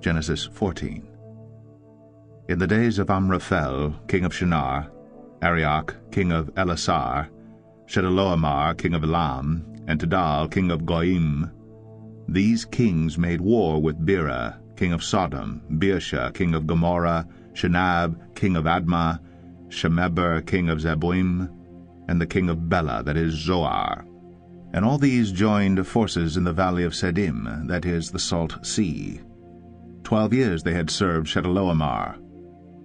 Genesis 14. In the days of Amraphel, king of Shinar, Arioch, king of Elasar, Chedorlaomer, king of Elam, and Tidal, king of Goyim, these kings made war with Bera, king of Sodom, Birsha, king of Gomorrah, Shinab, king of Admah, Shemeber, king of Zeboim, and the king of Bela, that is Zoar. And all these joined forces in the valley of Siddim, that is the Salt Sea. 12 years they had served Chedorlaomer,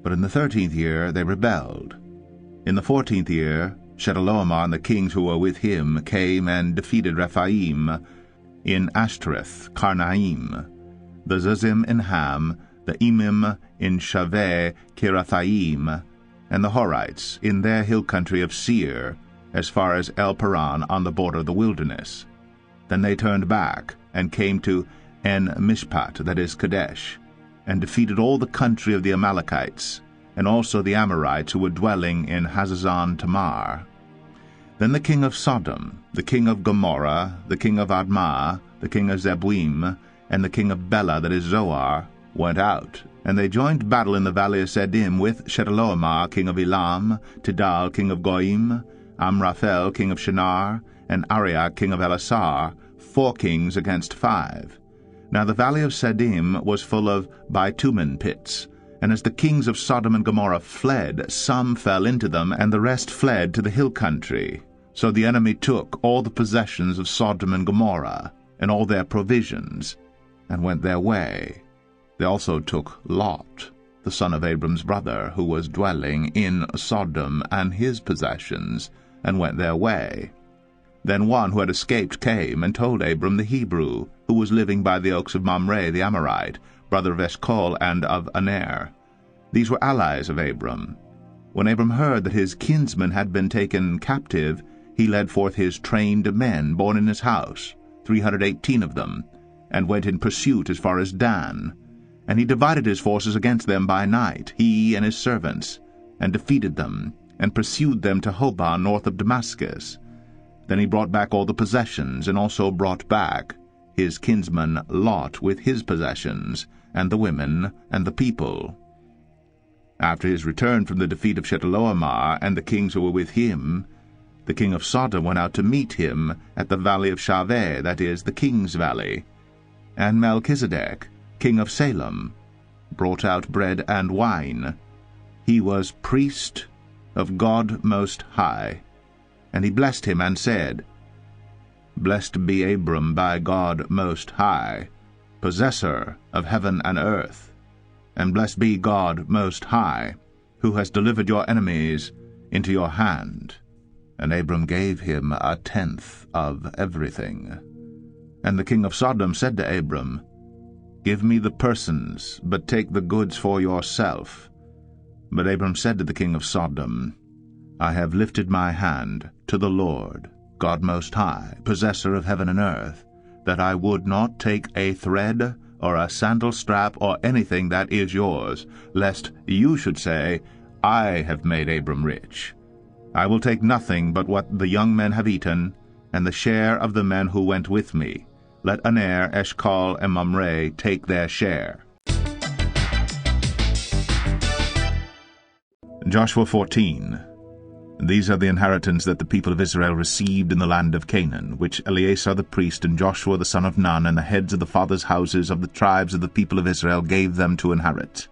but in the 13th year they rebelled. In the 14th year Chedorlaomer and the kings who were with him came and defeated Rephaim in Ashtoreth, Karnaim, the Zuzim in Ham, the Emim in Shaveh Kirathaim, and the Horites in their hill country of Seir, as far as El Paran on the border of the wilderness. Then they turned back and came to En-Mishpat, that is Kadesh, and defeated all the country of the Amalekites, and also the Amorites who were dwelling in Hazazon Tamar. Then the king of Sodom, the king of Gomorrah, the king of Admah, the king of Zeboim, and the king of Bela, that is Zoar, went out, and they joined battle in the valley of Siddim with Chedorlaomer, king of Elam, Tidal, king of Goyim, Amraphel, king of Shinar, and Arioch, king of Elasar, 4 kings against 5. Now the valley of Siddim was full of bitumen pits, and as the kings of Sodom and Gomorrah fled, some fell into them, and the rest fled to the hill country. So the enemy took all the possessions of Sodom and Gomorrah, and all their provisions, and went their way. They also took Lot, the son of Abram's brother, who was dwelling in Sodom, and his possessions, and went their way. Then one who had escaped came and told Abram the Hebrew, who was living by the oaks of Mamre the Amorite, brother of Eshcol and of Aner. These were allies of Abram. When Abram heard that his kinsman had been taken captive, he led forth his trained men born in his house, 318 of them, and went in pursuit as far as Dan. And he divided his forces against them by night, he and his servants, and defeated them, and pursued them to Hobah north of Damascus. Then he brought back all the possessions, and also brought back his kinsman Lot with his possessions, and the women, and the people. After his return from the defeat of Chedorlaomer and the kings who were with him, the king of Sodom went out to meet him at the valley of Shaveh, that is, the king's valley. And Melchizedek, king of Salem, brought out bread and wine. He was priest of God Most High. And he blessed him and said, Blessed be Abram by God Most High, possessor of heaven and earth. And blessed be God Most High, who has delivered your enemies into your hand. And Abram gave him 1/10 of everything. And the king of Sodom said to Abram, Give me the persons, but take the goods for yourself. But Abram said to the king of Sodom, I have lifted my hand to the Lord, God Most High, possessor of heaven and earth, that I would not take a thread or a sandal strap or anything that is yours, lest you should say, I have made Abram rich. I will take nothing but what the young men have eaten, and the share of the men who went with me. Let Aner, Eshcol, and Mamre take their share. Joshua 14. These are the inheritance that the people of Israel received in the land of Canaan, which Eleazar the priest and Joshua the son of Nun and the heads of the fathers' houses of the tribes of the people of Israel gave them to inherit.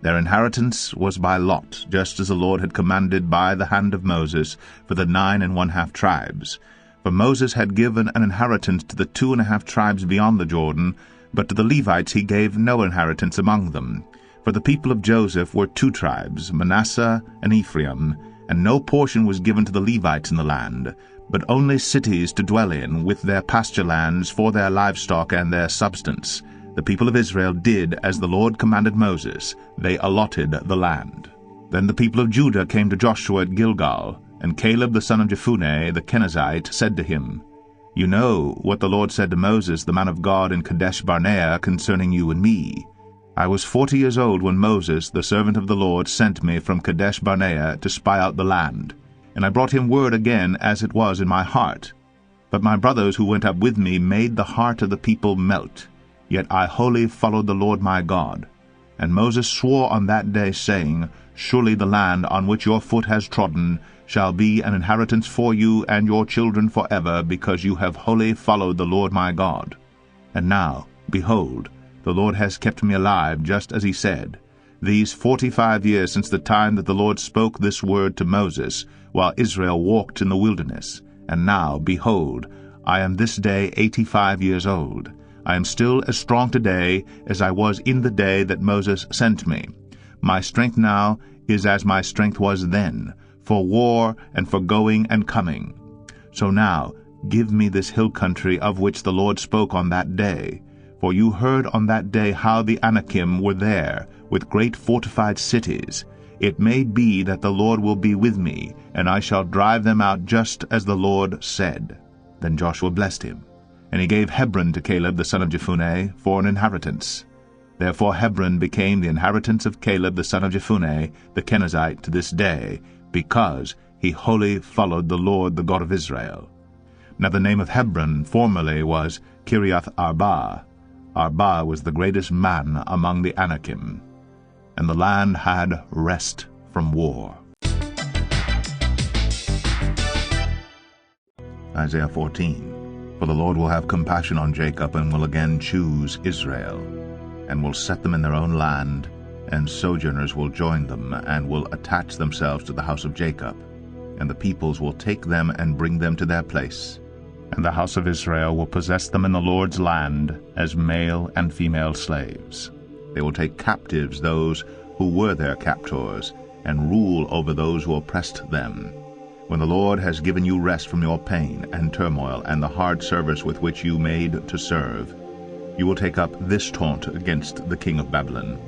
Their inheritance was by lot, just as the Lord had commanded by the hand of Moses, for the 9 1/2 tribes. For Moses had given an inheritance to the 2 1/2 tribes beyond the Jordan, but to the Levites he gave no inheritance among them. For the people of Joseph were 2 tribes, Manasseh and Ephraim, and no portion was given to the Levites in the land, but only cities to dwell in, with their pasture lands for their livestock and their substance. The people of Israel did as the Lord commanded Moses. They allotted the land. Then the people of Judah came to Joshua at Gilgal, and Caleb the son of Jephunneh the Kenizzite said to him, You know what the Lord said to Moses, the man of God, in Kadesh Barnea concerning you and me. I was 40 years old when Moses, the servant of the Lord, sent me from Kadesh Barnea to spy out the land. And I brought him word again as it was in my heart. But my brothers who went up with me made the heart of the people melt. Yet I wholly followed the Lord my God. And Moses swore on that day, saying, Surely the land on which your foot has trodden shall be an inheritance for you and your children forever, because you have wholly followed the Lord my God. And now, behold, the Lord has kept me alive, just as he said, these 45 years since the time that the Lord spoke this word to Moses, while Israel walked in the wilderness. And now, behold, I am this day 85 years old. I am still as strong today as I was in the day that Moses sent me. My strength now is as my strength was then, for war and for going and coming. So now give me this hill country of which the Lord spoke on that day. For you heard on that day how the Anakim were there, with great fortified cities. It may be that the Lord will be with me, and I shall drive them out just as the Lord said. Then Joshua blessed him. And he gave Hebron to Caleb the son of Jephunneh for an inheritance. Therefore Hebron became the inheritance of Caleb the son of Jephunneh the Kenizzite to this day, because he wholly followed the Lord the God of Israel. Now the name of Hebron formerly was Kiriath Arba. Arba was the greatest man among the Anakim. And the land had rest from war. Isaiah 14. For the Lord will have compassion on Jacob, and will again choose Israel, and will set them in their own land, and sojourners will join them, and will attach themselves to the house of Jacob, and the peoples will take them and bring them to their place. And the house of Israel will possess them in the Lord's land as male and female slaves. They will take captives those who were their captors, and rule over those who oppressed them. When the Lord has given you rest from your pain and turmoil and the hard service with which you made to serve, you will take up this taunt against the king of Babylon.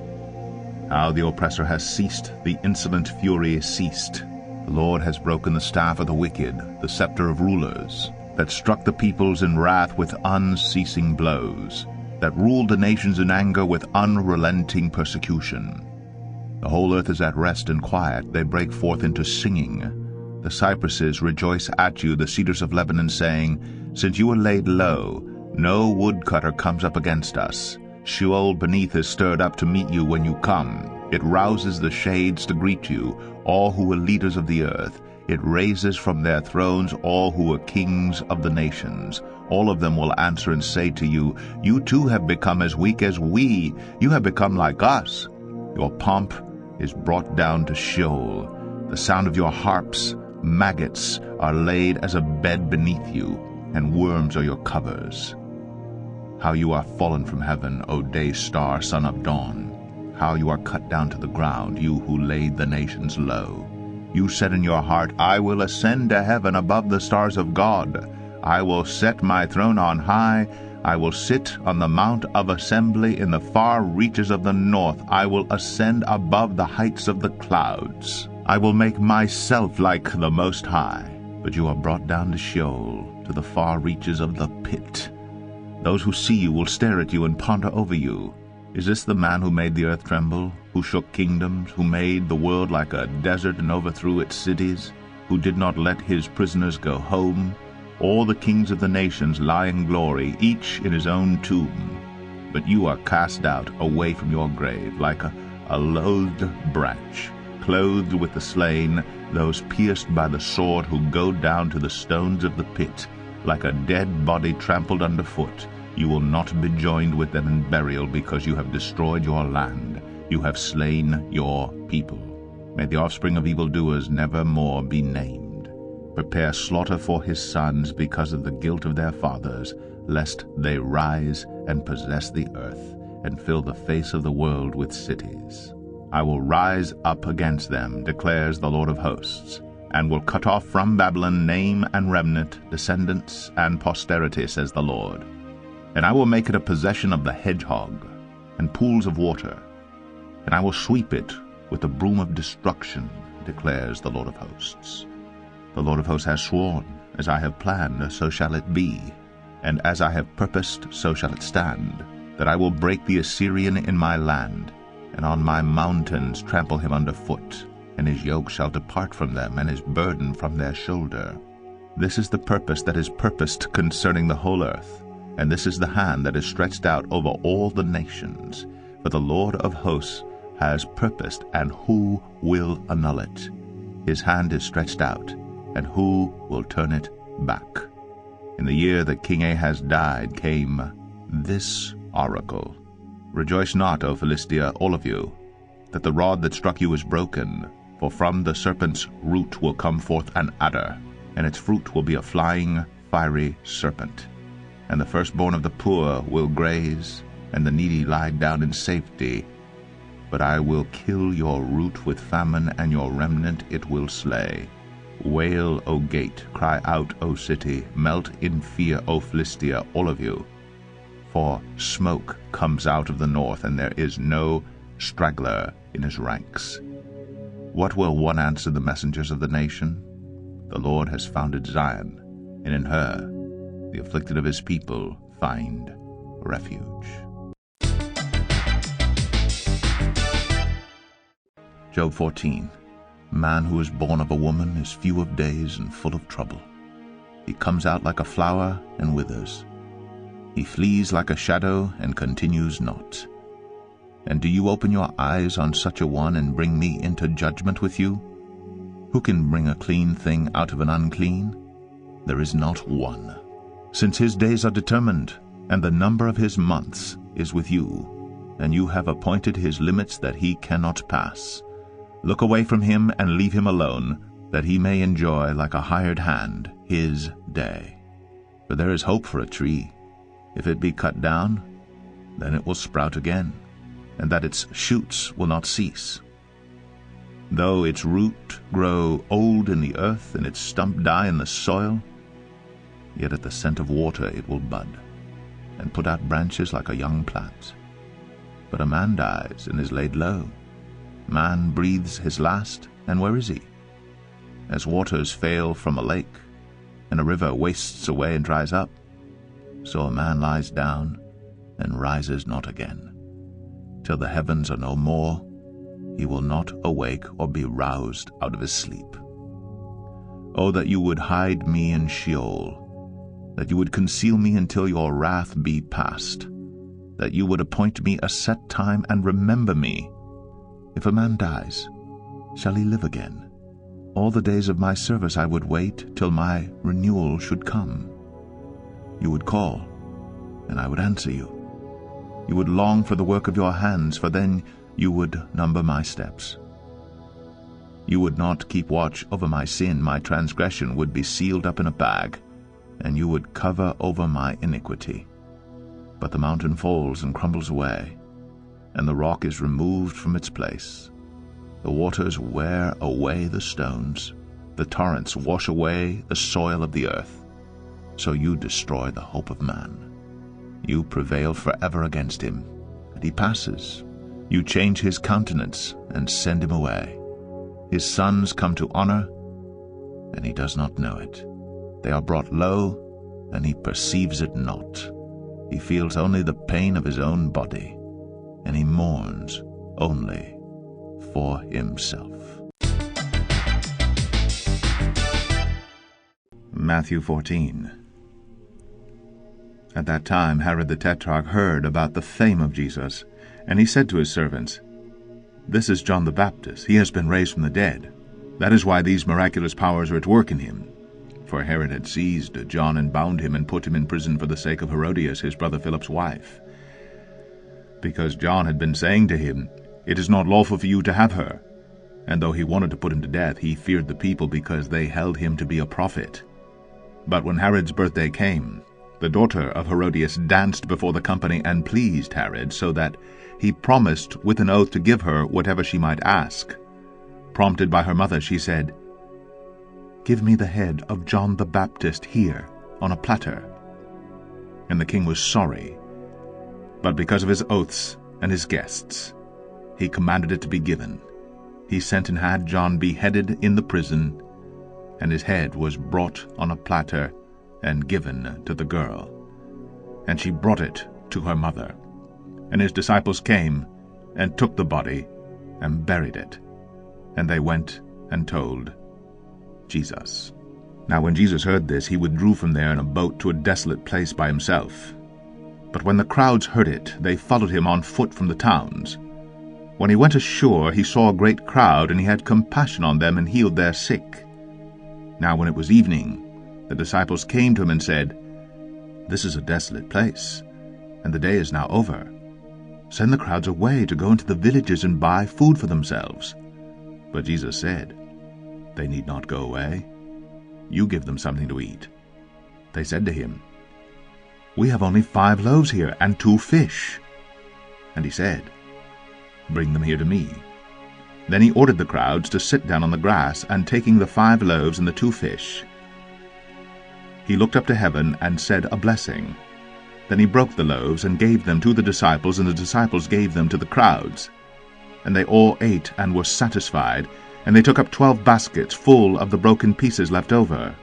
How the oppressor has ceased, the insolent fury ceased. The Lord has broken the staff of the wicked, the scepter of rulers, that struck the peoples in wrath with unceasing blows, that ruled the nations in anger with unrelenting persecution. The whole earth is at rest and quiet. They break forth into singing. The cypresses rejoice at you, the cedars of Lebanon, saying, Since you were laid low, no woodcutter comes up against us. Sheol beneath is stirred up to meet you when you come. It rouses the shades to greet you, all who were leaders of the earth. It raises from their thrones all who were kings of the nations. All of them will answer and say to you, You too have become as weak as we. You have become like us. Your pomp is brought down to Sheol. The sound of your harps, maggots are laid as a bed beneath you, and worms are your covers. How you are fallen from heaven, O day star, son of dawn! How you are cut down to the ground, you who laid the nations low! You said in your heart, I will ascend to heaven above the stars of God. I will set my throne on high. I will sit on the mount of assembly in the far reaches of the north. I will ascend above the heights of the clouds. I will make myself like the Most High. But you are brought down to Sheol, to the far reaches of the pit. Those who see you will stare at you and ponder over you. Is this the man who made the earth tremble, who shook kingdoms, who made the world like a desert and overthrew its cities, who did not let his prisoners go home? All the kings of the nations lie in glory, each in his own tomb. But you are cast out away from your grave like a loathed branch, clothed with the slain, those pierced by the sword who go down to the stones of the pit, like a dead body trampled underfoot. You will not be joined with them in burial, because you have destroyed your land. You have slain your people. May the offspring of evildoers never more be named. Prepare slaughter for his sons because of the guilt of their fathers, lest they rise and possess the earth, and fill the face of the world with cities. I will rise up against them, declares the Lord of hosts, and will cut off from Babylon name and remnant, descendants and posterity, says the Lord. And I will make it a possession of the hedgehog, and pools of water, and I will sweep it with the broom of destruction, declares the Lord of hosts. The Lord of hosts has sworn, as I have planned, so shall it be, and as I have purposed, so shall it stand, that I will break the Assyrian in my land, and on my mountains trample him under foot, and his yoke shall depart from them, and his burden from their shoulder. This is the purpose that is purposed concerning the whole earth, And this is the hand that is stretched out over all the nations. For the Lord of hosts has purposed, and who will annul it? His hand is stretched out, and who will turn it back? In the year that King Ahaz died came this oracle. Rejoice not, O Philistia, all of you, that the rod that struck you is broken. For from the serpent's root will come forth an adder, and its fruit will be a flying, fiery serpent. And the firstborn of the poor will graze, and the needy lie down in safety. But I will kill your root with famine, and your remnant it will slay. Wail, O gate, cry out, O city, melt in fear, O Philistia, all of you. For smoke comes out of the north, and there is no straggler in his ranks. What will one answer the messengers of the nation? The Lord has founded Zion, and in her the afflicted of his people find refuge. Job 14. Man who is born of a woman is few of days and full of trouble. He comes out like a flower and withers. He flees like a shadow and continues not. And do you open your eyes on such a one and bring me into judgment with you? Who can bring a clean thing out of an unclean? There is not one. Since his days are determined, and the number of his months is with you, and you have appointed his limits that he cannot pass. Look away from him and leave him alone, that he may enjoy like a hired hand his day. For there is hope for a tree. If it be cut down, then it will sprout again, and that its shoots will not cease. Though its root grow old in the earth, and its stump die in the soil, yet at the scent of water it will bud, and put out branches like a young plant. But a man dies and is laid low. Man breathes his last, and where is he? As waters fail from a lake, and a river wastes away and dries up, so a man lies down and rises not again. Till the heavens are no more, he will not awake or be roused out of his sleep. Oh, that you would hide me in Sheol, that you would conceal me until your wrath be past, that you would appoint me a set time and remember me. If a man dies, shall he live again? All the days of my service I would wait till my renewal should come. You would call, and I would answer you. You would long for the work of your hands, for then you would number my steps. You would not keep watch over my sin. My transgression would be sealed up in a bag, and you would cover over my iniquity. But the mountain falls and crumbles away, and the rock is removed from its place. The waters wear away the stones. The torrents wash away the soil of the earth. So you destroy the hope of man. You prevail forever against him, and he passes. You change his countenance and send him away. His sons come to honor, and he does not know it. They are brought low, and he perceives it not. He feels only the pain of his own body, and he mourns only for himself. Matthew 14. At that time Herod the Tetrarch heard about the fame of Jesus, and he said to his servants, "This is John the Baptist. He has been raised from the dead. That is why these miraculous powers are at work in him." For Herod had seized John and bound him and put him in prison for the sake of Herodias, his brother Philip's wife, because John had been saying to him, "It is not lawful for you to have her." And though he wanted to put him to death, he feared the people because they held him to be a prophet. But when Herod's birthday came, the daughter of Herodias danced before the company and pleased Herod, so that he promised with an oath to give her whatever she might ask. Prompted by her mother, she said, "Give me the head of John the Baptist here, on a platter." And the king was sorry, but because of his oaths and his guests, he commanded it to be given. He sent and had John beheaded in the prison, and his head was brought on a platter and given to the girl. And she brought it to her mother. And his disciples came and took the body and buried it. And they went and told Jesus. Now when Jesus heard this, he withdrew from there in a boat to a desolate place by himself. But when the crowds heard it, they followed him on foot from the towns. When he went ashore, he saw a great crowd, and he had compassion on them and healed their sick. Now when it was evening, the disciples came to him and said, "This is a desolate place, and the day is now over. Send the crowds away to go into the villages and buy food for themselves." But Jesus said, "They need not go away. You give them something to eat." They said to him, "We have only 5 loaves here and 2 fish." And he said, "Bring them here to me." Then he ordered the crowds to sit down on the grass, and taking the 5 loaves and the 2 fish, he looked up to heaven and said a blessing. Then he broke the loaves and gave them to the disciples, and the disciples gave them to the crowds. And they all ate and were satisfied, and they took up 12 baskets full of the broken pieces left over.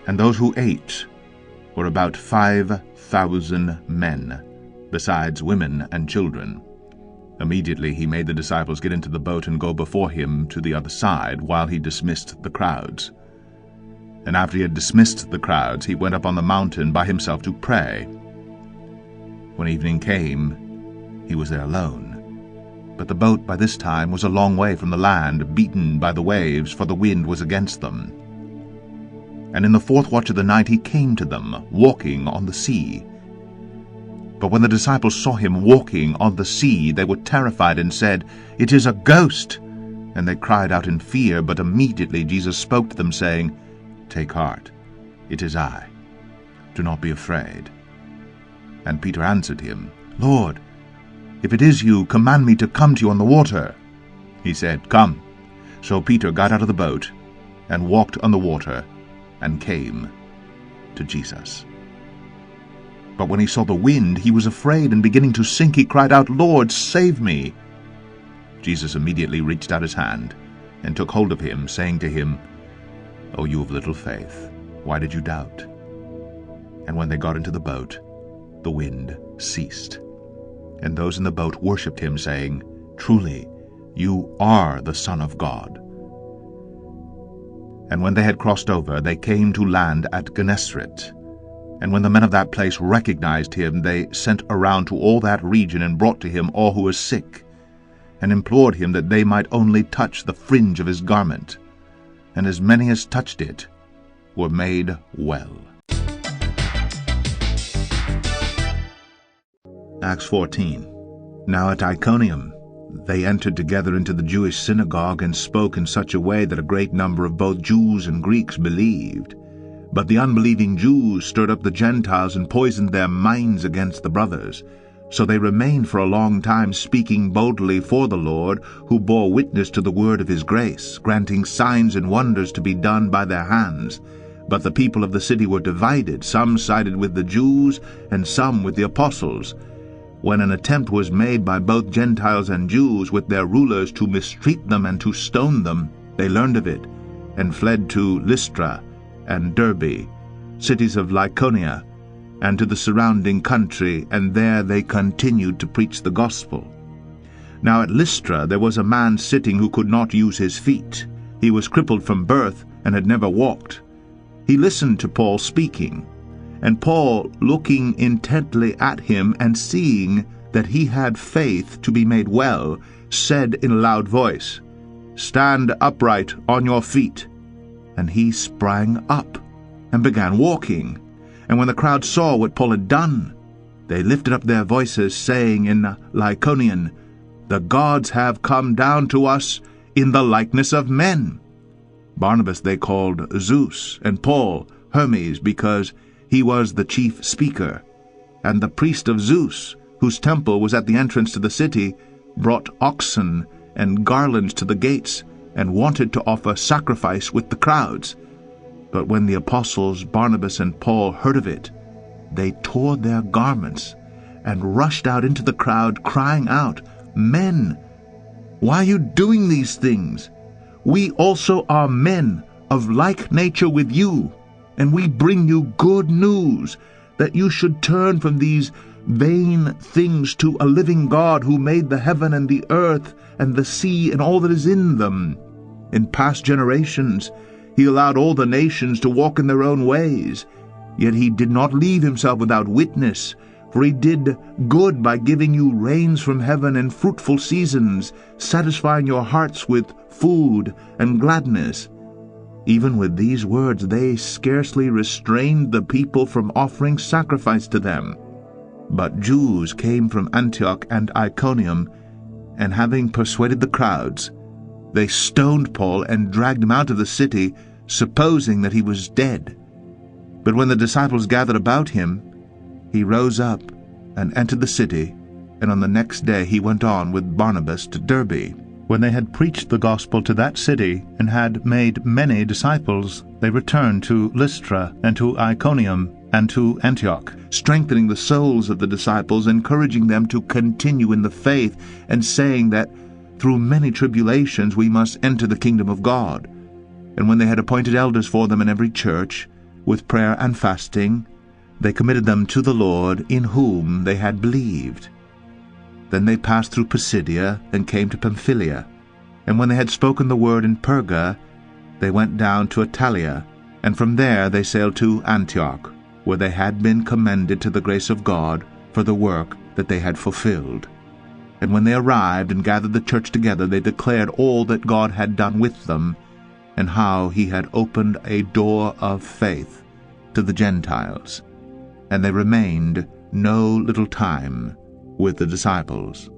And those who ate were about 5,000 men, besides women and children. Immediately he made the disciples get into the boat and go before him to the other side, while he dismissed the crowds. And after he had dismissed the crowds, he went up on the mountain by himself to pray. When evening came, he was there alone. But the boat by this time was a long way from the land, beaten by the waves, for the wind was against them. And in the 4th watch of the night he came to them, walking on the sea. But when the disciples saw him walking on the sea, they were terrified and said, "It is a ghost!" And they cried out in fear. But immediately Jesus spoke to them, saying, "Take heart, it is I. Do not be afraid." And Peter answered him, "Lord, if it is you, command me to come to you on the water." He said, "Come." So Peter got out of the boat and walked on the water and came to Jesus. But when he saw the wind, he was afraid, and beginning to sink, he cried out, "Lord, save me!" Jesus immediately reached out his hand and took hold of him, saying to him, "O you of little faith, why did you doubt?" And when they got into the boat, the wind ceased. And those in the boat worshipped him, saying, "Truly, you are the Son of God." And when they had crossed over, they came to land at Gennesaret. And when the men of that place recognized him, they sent around to all that region and brought to him all who were sick, and implored him that they might only touch the fringe of his garment. And as many as touched it were made well. Acts 14. Now at Iconium they entered together into the Jewish synagogue, and spoke in such a way that a great number of both Jews and Greeks believed. But the unbelieving Jews stirred up the Gentiles and poisoned their minds against the brothers. So they remained for a long time, speaking boldly for the Lord, who bore witness to the word of his grace, granting signs and wonders to be done by their hands. But the people of the city were divided. Some sided with the Jews, and some with the apostles. When an attempt was made by both Gentiles and Jews with their rulers to mistreat them and to stone them, they learned of it, and fled to Lystra and Derbe, cities of Lycaonia, and to the surrounding country, and there they continued to preach the gospel. Now at Lystra there was a man sitting who could not use his feet. He was crippled from birth and had never walked. He listened to Paul speaking, and Paul, looking intently at him and seeing that he had faith to be made well, said in a loud voice, "Stand upright on your feet." And he sprang up and began walking. And when the crowd saw what Paul had done, they lifted up their voices, saying in Lycaonian, "The gods have come down to us in the likeness of men." Barnabas they called Zeus, and Paul Hermes, because he was the chief speaker. And the priest of Zeus, whose temple was at the entrance to the city, brought oxen and garlands to the gates, and wanted to offer sacrifice with the crowds. But when the apostles Barnabas and Paul heard of it, they tore their garments and rushed out into the crowd, crying out, "Men, why are you doing these things? We also are men of like nature with you, and we bring you good news, that you should turn from these vain things to a living God, who made the heaven and the earth and the sea and all that is in them. In past generations he allowed all the nations to walk in their own ways, yet he did not leave himself without witness, For he did good by giving you rains from heaven and fruitful seasons, satisfying your hearts with food and gladness." Even with these words they scarcely restrained the people from offering sacrifice to them. But Jews came from Antioch and Iconium, and having persuaded the crowds, they stoned Paul and dragged him out of the city, supposing that he was dead. But when the disciples gathered about him, he rose up and entered the city, and on the next day he went on with Barnabas to Derbe. When they had preached the gospel to that city, and had made many disciples, they returned to Lystra and to Iconium and to Antioch, strengthening the souls of the disciples, encouraging them to continue in the faith, and saying that through many tribulations we must enter the kingdom of God. And when they had appointed elders for them in every church, with prayer and fasting, they committed them to the Lord, in whom they had believed. Then they passed through Pisidia and came to Pamphylia. And when they had spoken the word in Perga, they went down to Attalia, and from there they sailed to Antioch, where they had been commended to the grace of God for the work that they had fulfilled. And when they arrived and gathered the church together, they declared all that God had done with them, and how he had opened a door of faith to the Gentiles. And they remained no little time with the disciples.